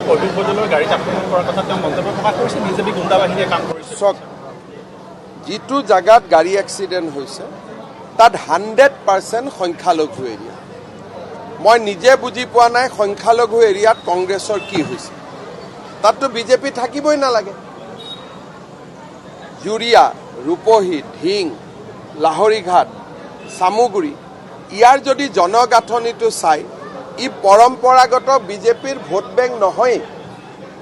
কবিৰ বদলৰ গাড়ীত আক্ৰমণ কৰাৰ কথা তেওঁ মন্তব্য প্ৰকাশ কৰিছে। বিজেপি গুণ্ডা বাহিনীয়ে কাম কৰিছে। চক যিটো জায়গাত গাড়ী এক্সিডেণ্ট হৈছে তাত 100% সংখ্যালঘু এৰিয়া। মই নিজে বুজি পোৱা নাই সংখ্যালঘু এৰিয়াত কংগ্ৰেছৰ কি হৈছে। তাততো বিজেপি থাকিবই নালাগে। জুৰিয়া, ৰূপহী, ঢিং, লাহৰীঘাট, চামুগুৰি ইয়াৰ যদি জনগাঁথনিটো চাই ই পৰম্পৰাগত বিজেপিৰ ভোট বেংক নহয়।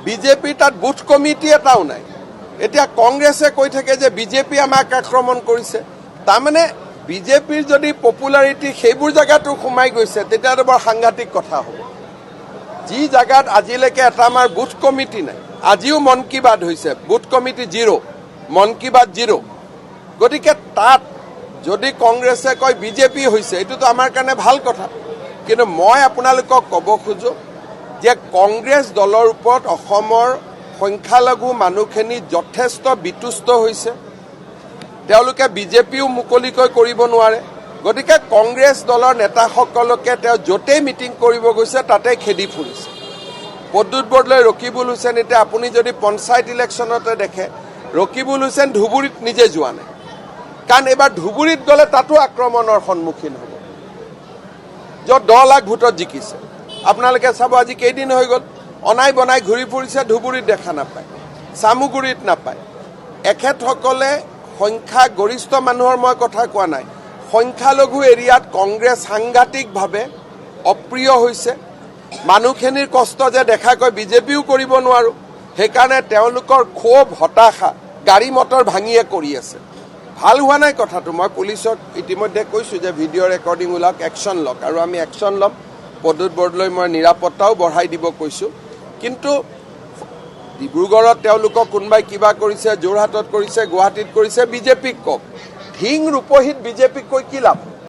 বিজেপিৰ তাত বুথ কমিটি এটাও নাই। এতিয়া কংগ্ৰেছে কৈ থাকে যে বিজেপি আমাক আক্ৰমণ কৰিছে। তাৰমানে বিজেপিৰ যদি পপুলাৰিটি সেইবোৰ জেগাতো সোমাই গৈছে তেতিয়াতো বৰ সাংঘাতিক কথা হ'ব। যি জেগাত আজিলৈকে এটা আমাৰ বুথ কমিটি নাই, আজিও মন কী বাত হৈছে, বুথ কমিটি 0, মন কী বাত 0। গতিকে তাত যদি কংগ্ৰেছে কয় বিজেপি হৈছে, এইটোতো আমাৰ কাৰণে ভাল কথা। কিন্তু মই আপোনালোকক ক'ব খোজো যে কংগ্ৰেছ দলৰ ওপৰত অসমৰ সংখ্যালঘু মানুহখিনি যথেষ্ট বিতুষ্ট হৈছে। তেওঁলোকে বিজেপিও মুকলিকৈ কৰিব নোৱাৰে। গতিকে কংগ্ৰেছ দলৰ নেতাসকলকে তেওঁ য'তেই মিটিং কৰিব গৈছে তাতে খেদি ফুৰিছে। প্ৰদ্যুৎ বৰদলৈ, ৰকিবুল হুছেইন, এতিয়া আপুনি যদি পঞ্চায়ত ইলেকশ্যনতে দেখে ৰকিবুল হুছেইন ধুবুৰীত নিজে যোৱা নাই, কাৰণ এইবাৰ ধুবুৰীত গ'লে তাতো আক্ৰমণৰ সন্মুখীন হ'ব, য'ত 10 লাখ ভোটত জিকিছে। আপোনালোকে চাব আজি কেইদিন হৈ গ'ল, অনাই বনাই ঘূৰি ফুৰিছে, ধুবুৰীত দেখা নাপায়, চামুগুৰিত নাপায়। এখেতসকলে সংখ্যা গৰিষ্ঠ মানুহৰ মই কথা কোৱা নাই, সংখ্যালঘু এৰিয়াত কংগ্ৰেছ সাংঘাতিকভাৱে অপ্ৰিয় হৈছে। মানুহখিনিৰ কষ্ট যে দেখাকৈ বিজেপিও কৰিব নোৱাৰোঁ, সেইকাৰণে তেওঁলোকৰ ক্ষোভ, হতাশা গাড়ী মটৰ ভাঙিয়ে কৰি আছে। ভাল হোৱা নাই কথাটো। মই পুলিচক ইতিমধ্যে কৈছোঁ যে ভিডিঅ' ৰেকৰ্ডিং ওলাওক, একশ্যন লওক, আৰু আমি একশ্যন ল'ম। প্ৰদ্যুৎ বৰদলৈ মই নিৰাপত্তাও বঢ়াই দিব কৈছোঁ। কিন্তু ডিব্ৰুগড়ত তেওঁলোকক কোনোবাই কিবা কৰিছে, যোৰহাটত কৰিছে, গুৱাহাটীত কৰিছে, বিজেপিক কওক। ঢিং, ৰূপহীত বিজেপিক কৈ কি লাভ?